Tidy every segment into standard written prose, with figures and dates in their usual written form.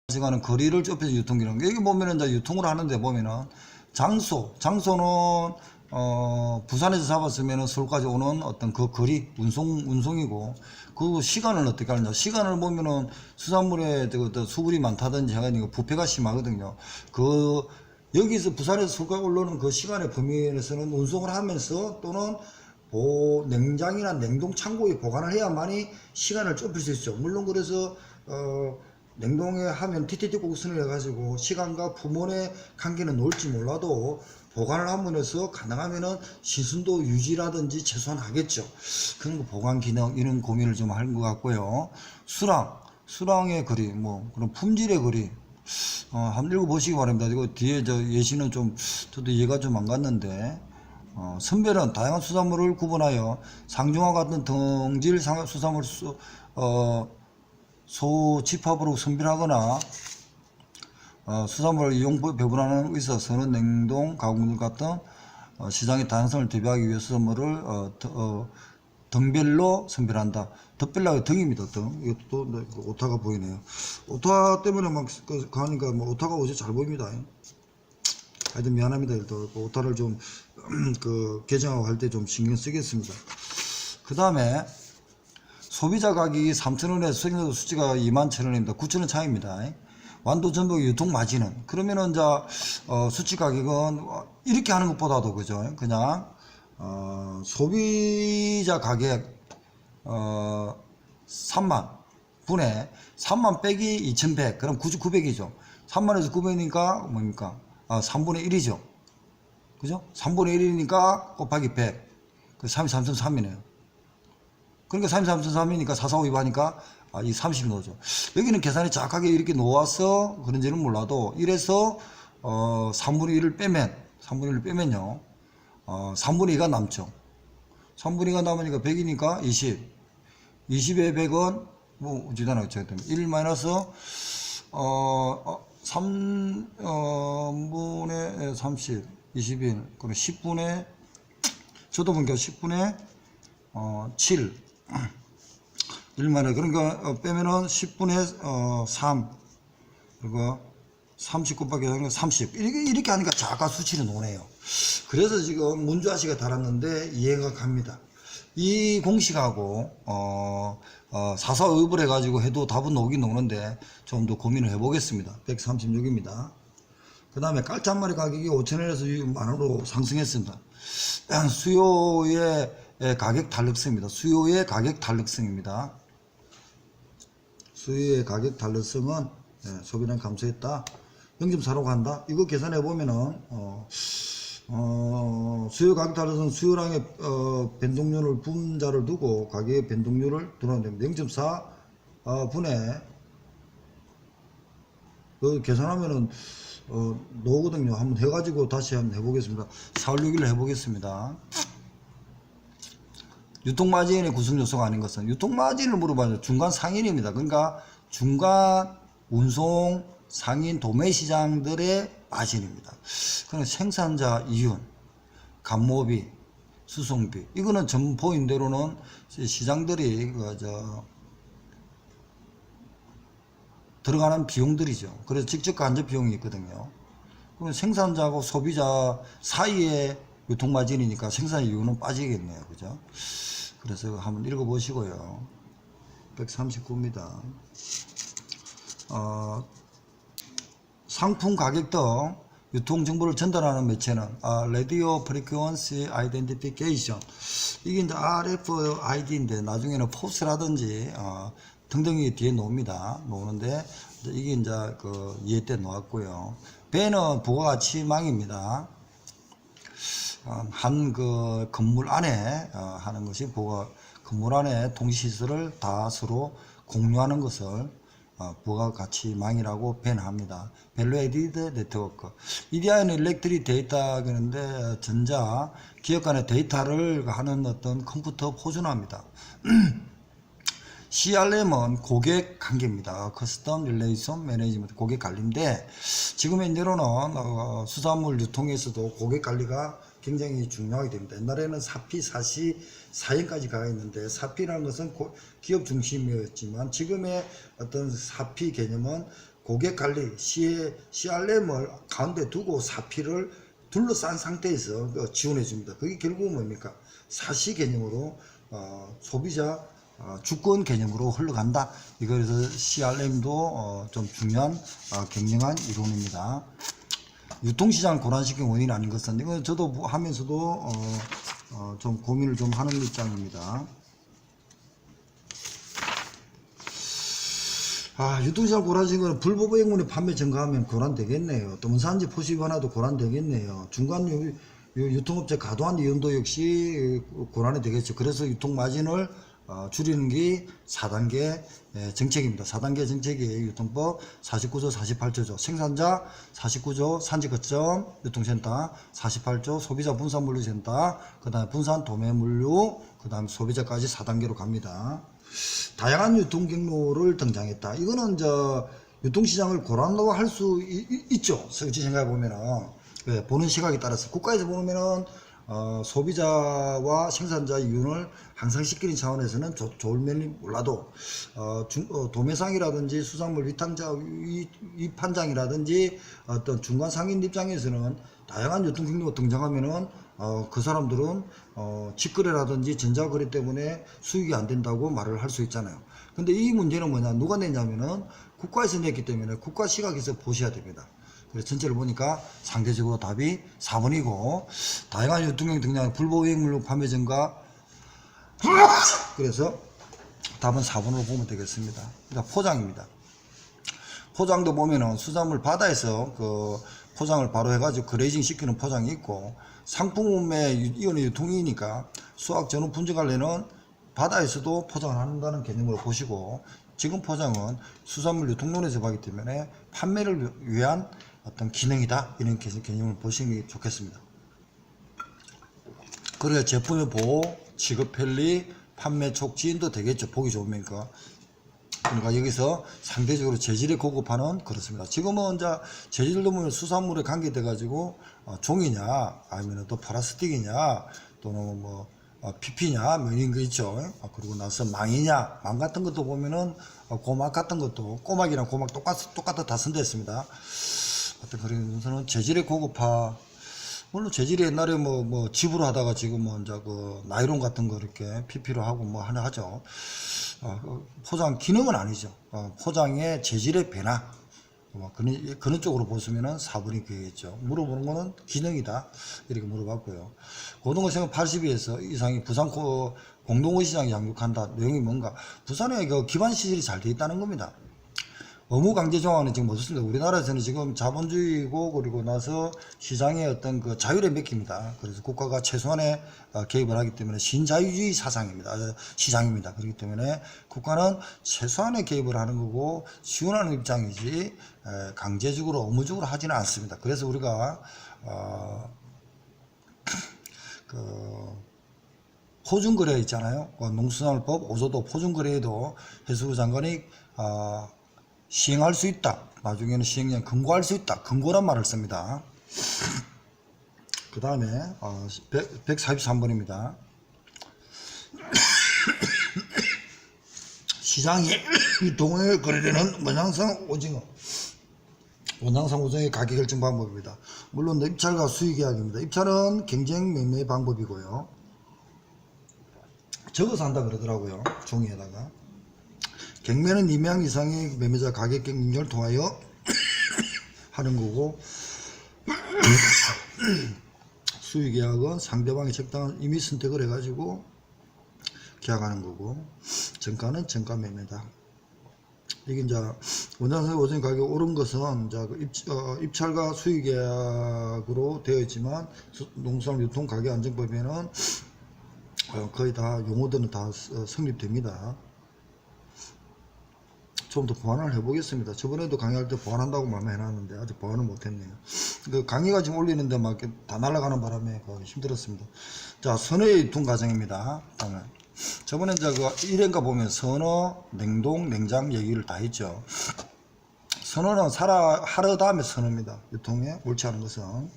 시간은 거리를 좁혀서 유통기능. 여기 보면은 이제 유통을 하는데 보면은 장소는 부산에서 잡았으면은 서울까지 오는 어떤 그 거리 운송이고, 그 시간을 어떻게 하느냐. 시간을 보면은 수산물에 수분이 많다든지 해가지고 부패가 심하거든요. 여기서 부산에서 서울까지 올라오는 그 시간의 범위 내에서는 운송을 하면서 또는 냉장이나 냉동 창고에 보관을 해야만이 시간을 좁힐 수 있죠. 물론 그래서 냉동에 하면 TTT 곡선을 해가지고 시간과 품원의 관계는 놓을지 몰라도 보관을 함으로써 가능하면은 신선도 유지라든지 최소한 하겠죠. 그런 거 보관 기능 이런 고민을 좀 하는 것 같고요. 수랑의 거리, 그런 품질의 거리, 한번 읽어보시기 바랍니다. 이거 뒤에 예시는 저도 이해가 좀 안 갔는데, 선별은 다양한 수산물을 구분하여 상중하 같은 등질 수산물 소집합으로 선별하거나 수산물을 이용 배분하는 의사 선은 냉동 가공물 같은 시장의 다양성을 대비하기 위해 수산물을 등별로 선별한다. 덧별라고 등입니다. 등. 이것도 오타가 보이네요. 오타 때문에 막 가니까 오타가 어제 잘 보입니다. 하여튼 미안합니다. 일단 오타를 좀 개정하고 할 때 좀 신경 쓰겠습니다. 그 다음에 소비자 가격이 3,000원에 수익률 수치가 21,000원입니다. 9,000원 차이입니다. 완도 전복 유통 마진은 그러면은 수치 가격은 이렇게 하는 것보다도 그죠? 그냥 소비자 가격 3만 분에 3만 빼기 2,100, 그럼 9,900이죠. 3만에서 900이니까 뭡니까? 3분의 1이죠. 그죠? 3분의 1이니까 곱하기 100. 그 33,3이네요. 그러니까 33,3이니까 4,4,5 하니까 이 30이 나오죠. 여기는 계산이 정확하게 이렇게 놓아서 그런지는 몰라도 이래서 3분의 1을 빼면요. 3분의 2가 남죠. 3분의 2가 남으니까 100이니까 20. 20에 100은 어찌되나 어찌가 되면 1 마이너스 3분의 30, 21, 그럼 10분의, 저도 보니까 10분의 7. 1만에, 그러니까 빼면은 10분의 3, 그리고 30 곱하기 30. 이렇게 하니까 자가 수치를 노네요. 그래서 지금 문주아씨가 달았는데 이해가 갑니다. 이 공식하고 4,4,5을 해가지고 해도 답은 오긴 오는데 좀 더 고민을 해보겠습니다. 136입니다. 그 다음에 깔치 한 마리 가격이 5,000원에서 6만원으로 상승했습니다. 수요의 가격 탄력성입니다. 수요의 가격 탄력성입니다. 수요의 가격 탄력성은 소비량 감소했다. 0.4로 간다. 이거 계산해 보면은 수요 가격 탄력성 수요량의 변동률을 분자를 두고 가격의 변동률을 들어야 됩니다. 0.4 분의 계산하면은 나오거든요. 한번 해가지고 다시 한번 해보겠습니다. 4월 6일 해보겠습니다. 유통마진의 구성요소가 아닌 것은, 유통마진을 물어봐요. 중간 상인입니다. 그러니까 중간 운송 상인 도매 시장들의 마진입니다. 그럼 생산자 이윤, 감모비, 수송비, 이거는 점포인 대로는 시장들이 들어가는 비용들이죠. 그래서 직접 간접 비용이 있거든요. 그럼 생산자하고 소비자 사이의 유통마진이니까 생산 이윤은 빠지겠네요. 그죠? 그래서 한번 읽어보시고요. 139입니다. 상품 가격 등 유통 정보를 전달하는 매체는 Radio Frequency Identification, 이게 이제 RFID인데 나중에는 포스라든지 등등이 뒤에 놓는데 이게 이제 이해 때 놓았고요. 배는 부가가치망입니다. 한 건물 안에 하는 것이 건물 안에 통신시설을 다 서로 공유하는 것을 부가가치망이라고 표현합니다. 밸류에디드 네트워크. EDI는 일렉트릭 데이터 그런데 전자 기업 간의 데이터를 하는 어떤 컴퓨터 포준화입니다. CRM은 고객 관계입니다. 커스텀 릴레이션 매니지먼트, 고객 관리인데 지금 현재로는 수산물 유통에서도 고객 관리가 굉장히 중요하게 됩니다. 옛날에는 사피, 사시, 사행까지 가 있는데 사피라는 것은 기업 중심이었지만 지금의 어떤 사피 개념은 고객 관리 CRM을 가운데 두고 사피를 둘러싼 상태에서 지원해 줍니다. 그게 결국은 뭡니까? 사시 개념으로 소비자 주권 개념으로 흘러간다. 이거에서 CRM도 좀 중요한 경영한 이론입니다. 유통시장을 고란시킨 원인이 아닌 것은 이건 저도 하면서도 좀 고민을 좀 하는 입장입니다. 유통시장 고란시킨 건 불법 행문의 판매 증가하면 고란되겠네요. 또 문산지 포시 변화도 고란되겠네요. 중간 유통업체 과도한 이윤도 역시 고란이 되겠죠. 그래서 유통마진을 줄이는 게 4단계 정책입니다. 4단계 정책이 유통법 49조 48조죠. 생산자 49조 산지거점 유통센터 48조 소비자 분산물류센터 그 다음에 분산 도매물류 그 다음에 소비자까지 4단계로 갑니다. 다양한 유통 경로를 등장했다. 이거는 유통시장을 고란으로 할 수 있죠. 솔직히 생각해 보면은 보는 시각에 따라서 국가에서 보면은 소비자와 생산자의 이윤을 향상시키는 차원에서는 좋을 면이 몰라도 도매상이라든지 수산물 위판장이라든지 어떤 중간 상인 입장에서는 다양한 유통 경로가 등장하면은 그 사람들은 직거래라든지 전자거래 때문에 수익이 안 된다고 말을 할 수 있잖아요. 근데 이 문제는 뭐냐, 누가 냈냐면은 국가에서 냈기 때문에 국가 시각에서 보셔야 됩니다. 그래서 전체를 보니까 상대적으로 답이 4번이고 다양한 유통경 등장 불법 행물로 판매 증가 그래서 답은 4번으로 보면 되겠습니다. 그러니까 포장입니다. 포장도 보면은 수산물 바다에서 포장을 바로 해가지고 그레이징 시키는 포장이 있고 상품의 이온의 유통이니까 수확 전후 분쟁 관련은 바다에서도 포장을 한다는 개념으로 보시고 지금 포장은 수산물 유통론에서 봤기 때문에 판매를 위한 어떤 기능이다 이런 개념을 보시면 좋겠습니다. 그래야 제품의 보호, 취급 편리, 판매 촉진도 되겠죠. 보기 좋으니까. 그러니까 여기서 상대적으로 재질의 고급화는 그렇습니다. 지금은 재질도 보면 수산물에 관계돼 가지고 종이냐 아니면 또 플라스틱이냐 또는 뭐 PP냐 뭐 이런 거 있죠. 그리고 나서 망이냐 망 같은 것도 보면은 고막 같은 것도 꼬막이랑 고막 똑같아 다 선대했습니다. 어떤 그런 것은 재질의 고급화. 물론 재질이 옛날에 뭐 집으로 하다가 지금은 나이론 같은 거 이렇게 PP로 하고 뭐 하나 하죠. 포장 기능은 아니죠. 포장의 재질의 변화. 그런 쪽으로 보시면은 4번이 되겠죠. 물어보는 거는 기능이다. 이렇게 물어봤고요. 고등어생은 80에서 이상이 부산 공동어시장에 양육한다. 내용이 뭔가? 부산에 기반 시설이 잘 되어 있다는 겁니다. 의무 강제 정화는 지금 없습니다. 우리나라에서는 지금 자본주의고 그리고 나서 시장의 어떤 자율에 맡깁니다. 그래서 국가가 최소한의 개입을 하기 때문에 신자유주의 사상입니다. 시장입니다. 그렇기 때문에 국가는 최소한의 개입을 하는 거고 지원하는 입장이지 강제적으로 의무적으로 하지는 않습니다. 그래서 우리가 포준거래 있잖아요. 농수산물법 5조도 포준거래에도 해수부 장관이 시행할 수 있다. 나중에는 시행령 금고할 수 있다. 금고란 말을 씁니다. 그 다음에 143번입니다. 시장에 유통에 거래되는 원양성 오징어. 원양성 오징어의 가격 결정 방법입니다. 물론 입찰과 수익계약입니다. 입찰은 경쟁 매매 방법이고요. 적어서 한다 그러더라고요. 종이에다가. 경매는 2명 이상의 매매자 가격 경쟁을 통하여 하는 거고 수의계약은 상대방이 적당한 임의 선택을 해가지고 계약하는 거고 정가는 정가 매매다. 이게 원양성 오징어 가격이 오른 것은 입찰과 수의계약으로 되어 있지만 농수산물 유통 가격 안정법에는 거의 다 용어들은 다 성립됩니다. 좀 더 보완을 해보겠습니다. 저번에도 강의할 때 보완한다고 말해놨는데 아직 보완을 못했네요. 강의가 지금 올리는데 막 다 날아가는 바람에 힘들었습니다. 자, 선어의 유통 과정입니다. 저번에 일행가 보면 선어, 냉동, 냉장 얘기를 다 했죠. 선어는 하루 다음에 선어입니다. 유통에 옳지 않은 것은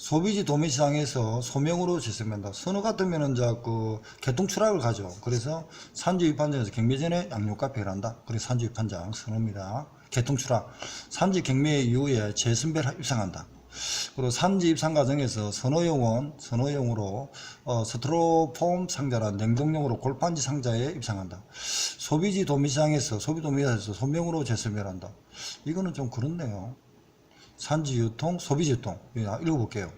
소비지 도매시장에서 소명으로 재생된다. 선호 같으면은 그 개통 추락을 가죠. 그래서 산지 입판장에서 경매 전에 양육가표를 한다. 그래서 산지 입판장 선호입니다. 개통 추락. 산지 경매 이후에 재선별 입상한다. 그리고 산지 입상 과정에서 선호용으로 스티로폼 상자나 냉동용으로 골판지 상자에 입상한다. 소비지 도매시장에서 소비도매시장에서 소명으로 재선별한다. 이거는 좀 그렇네요. 산지 유통, 소비지 유통. 읽어볼게요.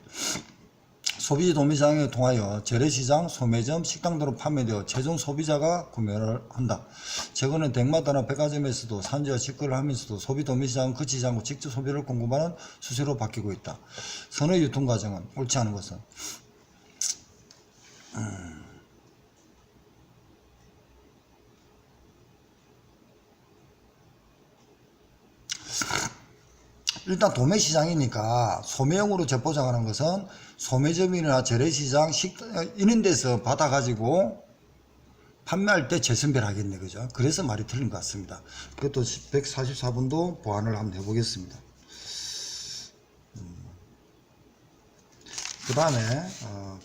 소비지 도매시장에 통하여 재래시장, 소매점, 식당 등으로 판매되어 최종 소비자가 구매를 한다. 최근에 댁마다나 백화점에서도 산지와 직거래를 하면서도 소비 도매시장은 그치지 않고 직접 소비를 공급하는 수세로 바뀌고 있다. 선의 유통 과정은 옳지 않은 것은 일단 도매시장이니까 소매용으로 재포장하는 것은 소매점이나 재래시장, 식당 이런 데서 받아가지고 판매할 때 재선별하겠네, 그죠? 그래서 말이 틀린 것 같습니다. 그것도 144번도 보완을 한번 해보겠습니다. 그 다음에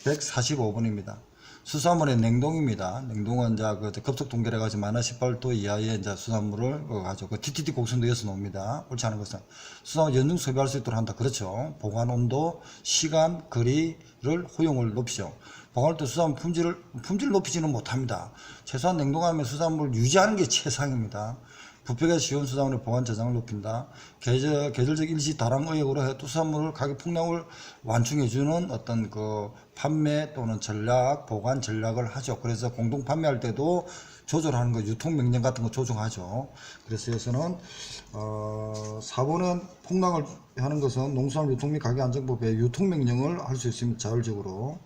145번입니다. 수산물의 냉동입니다. 냉동은 이제 급속 동결해가지고 -18도 이하의 이제 수산물을 가지고 그 TTT 곡선도 이어서 놓습니다. 옳지 않은 것은 수산물 연중 소비할 수 있도록 한다. 그렇죠. 보관 온도, 시간, 거리를 허용을 높이죠. 보관할 때 수산물 품질을 높이지는 못합니다. 최소한 냉동하면 수산물을 유지하는 게 최상입니다. 부패가 쉬운 수산물의 보관 저장을 높인다. 계절적 일시 다량 의혹으로 해 수산물을 가격 폭락을 완충해주는 어떤 그 판매 또는 전략, 보관 전략을 하죠. 그래서 공동 판매할 때도 조절하는 거, 유통 명령 같은 거 조정하죠. 그래서 여기서는 4번은 폭락을 하는 것은 농수산물 유통 및 가격 안정법에 유통 명령을 할 수 있습니다. 자율적으로.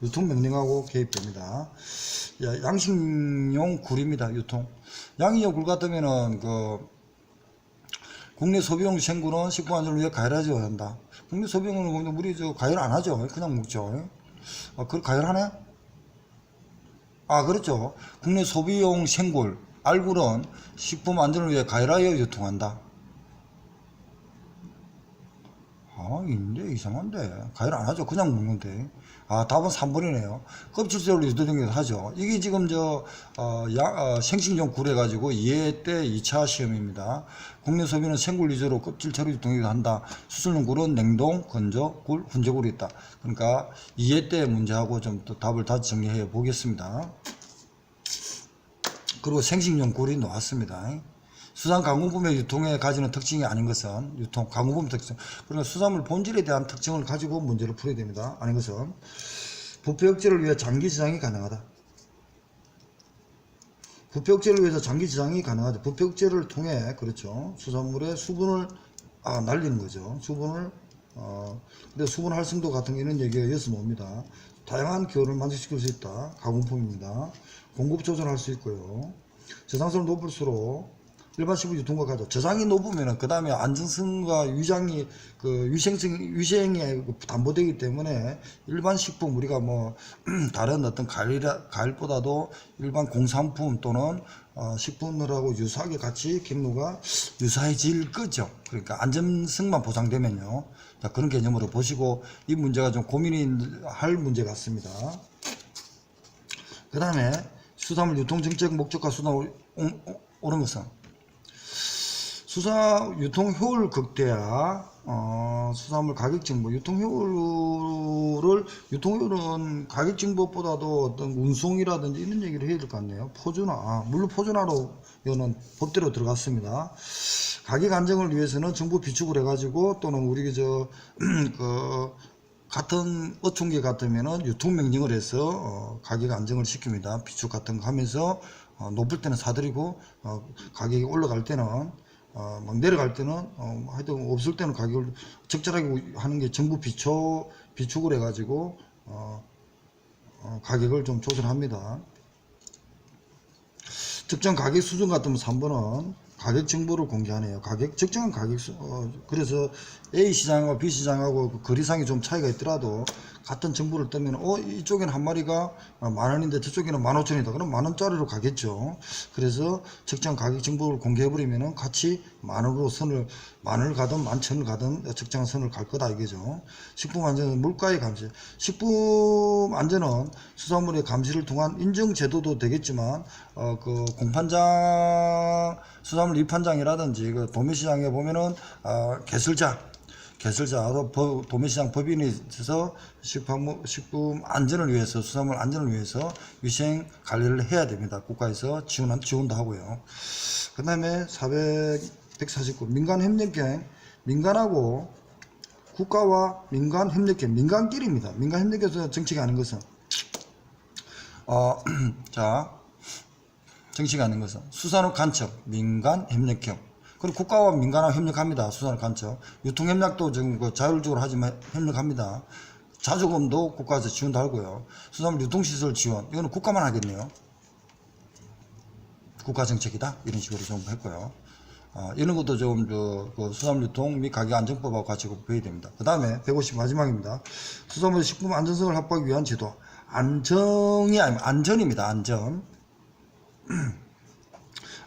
유통 명령하고 개입됩니다. 양식용 굴입니다. 유통. 양식용 굴 같으면은 국내 소비용 생굴은 식품 안전을 위해 가열하지 한다. 국내 소비용은 우리 가열 안 하죠. 그냥 먹죠. 그 가열하네? 그렇죠. 국내 소비용 생굴, 알굴은 식품 안전을 위해 가열하여 유통한다. 이상한데. 가열 안 하죠. 그냥 먹는데. 답은 3번이네요. 껍질째로 유도되기도 하죠. 이게 지금 생식용 굴 해가지고 2회 때 2차 시험입니다. 국내 소비는 생굴 위주로 껍질째로 유통되기도 한다. 수술용 굴은 냉동, 건조, 굴, 훈제굴이 있다. 그러니까 2회 때 문제하고 좀 또 답을 다시 정리해 보겠습니다. 그리고 생식용 굴이 나왔습니다. 수산가공품의 유통에 가지는 특징이 아닌 것은 가공품 특징. 그러니까 수산물 본질에 대한 특징을 가지고 문제를 풀어야 됩니다. 아닌 것은 부패 억제를 위해 장기 저장이 가능하다. 부패 억제를 위해서 장기 저장이 가능하다. 부패 억제를 통해 그렇죠. 수산물의 수분을 날리는 거죠. 수분을 근데 수분 활성도 같은 이런 얘기가 여기서 나옵니다. 다양한 기호를 만족시킬 수 있다. 가공품입니다. 공급 조절할 수 있고요. 저장성을 높일수록 일반 식품 유통과 같죠. 저장이 높으면은 그 다음에 안전성과 위생이 담보되기 때문에 일반 식품 우리가 다른 어떤 과일보다도 일반 공산품 또는 식품들하고 유사하게 같이 경로가 유사해질 거죠. 그러니까 안전성만 보장되면요. 자, 그런 개념으로 보시고 이 문제가 좀 고민할 문제 같습니다. 그 다음에 수산물 유통 정책 목적과 수산물 옳은 것은 유통 효율 극대화, 수산물 가격 정보, 유통 효율은 가격 정보보다도 어떤 운송이라든지 이런 얘기를 해야 될 것 같네요. 물론 포준화로 이거는 법대로 들어갔습니다. 가격 안정을 위해서는 정부 비축을 해가지고 또는 우리 같은 어촌계 같으면은 유통 명령을 해서 가격 안정을 시킵니다. 비축 같은 거 하면서 높을 때는 사들이고 가격이 올라갈 때는 막 내려갈 때는 하여튼 없을 때는 가격을 적절하게 하는 게 정부 비축을 해가지고 가격을 좀 조절합니다. 특정 가격 수준 같으면 3번은 가격 정보를 공개하네요. 적정한 가격 그래서 A 시장하고 B 시장하고 그 거리상이 좀 차이가 있더라도 같은 정보를 뜨면 이쪽에는 한 마리가 10,000원인데 저쪽에는 15,000원이다. 그럼 10,000원짜리로 가겠죠. 그래서 적정 가격 정보를 공개해 버리면은 같이 10,000원으로 만원을 가든 11,000원을 가든 적정한 선을 갈 거다 이거죠. 식품 안전은 물가의 감시. 식품 안전은 수산물의 감시를 통한 인증 제도도 되겠지만 그 공판장 수산물 입판장이라든지 그 도매시장에 보면은 개설자로 도매시장 법인이 있어서 식품 안전을 위해서 수산물 안전을 위해서 위생 관리를 해야 됩니다. 국가에서 지원도 하고요. 그 다음에 149 민간협력행. 민간하고 국가와 민간협력행, 민간끼리입니다. 민간협력에서 정치가 하는 것은 정치가 하는 것은 수산업 간첩, 민간협력형. 그리고 국가와 민간하고 협력합니다. 수산업 간첩. 유통협력도 지금 그 자율적으로 하지만 협력합니다. 자조금도 국가에서 지원도 하고요. 수산물 유통시설 지원. 이거는 국가만 하겠네요. 국가 정책이다. 이런 식으로 좀 했고요. 이런 것도 좀 그 수산물 유통 및 가격 안정법하고 같이 구별해야 됩니다. 그 다음에 150 마지막입니다. 수산물 식품 안전성을 확보하기 위한 제도. 안정이 아니면 안전입니다. 안전.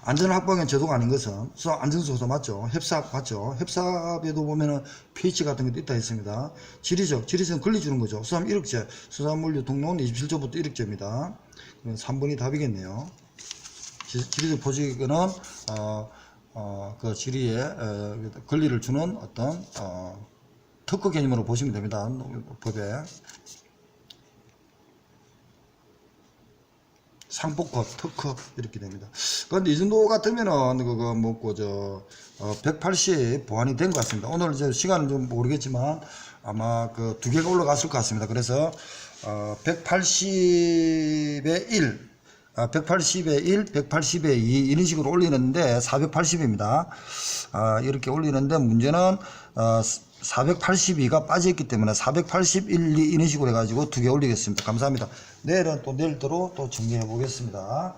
안전을 확보하기 위한 제도가 아닌 것은 수산 안전소서 맞죠? 협삽 맞죠? 협삽에도 보면은 pH 같은 것도 있다 했습니다. 지리적 권리 주는 거죠. 수산물 1억제, 수산물 유통론 27조부터 1억제입니다. 3번이 답이겠네요. 지리적 포식은 그 지리에 권리를 주는 어떤 특허 개념으로 보시면 됩니다. 법에. 상복허, 특허 이렇게 됩니다. 그런데 이 정도 같으면은 그거 먹고 180 보완이 된 것 같습니다. 오늘 이제 시간은 좀 모르겠지만 아마 그 두 개가 올라갔을 것 같습니다. 그래서 180에 1, 180에 1, 180에 2 이런 식으로 올리는데 480입니다. 이렇게 올리는데 문제는 482가 빠져있기 때문에 481, 2 이런 식으로 해가지고 두 개 올리겠습니다. 감사합니다. 내일은 또 내일대로 또 정리해 보겠습니다.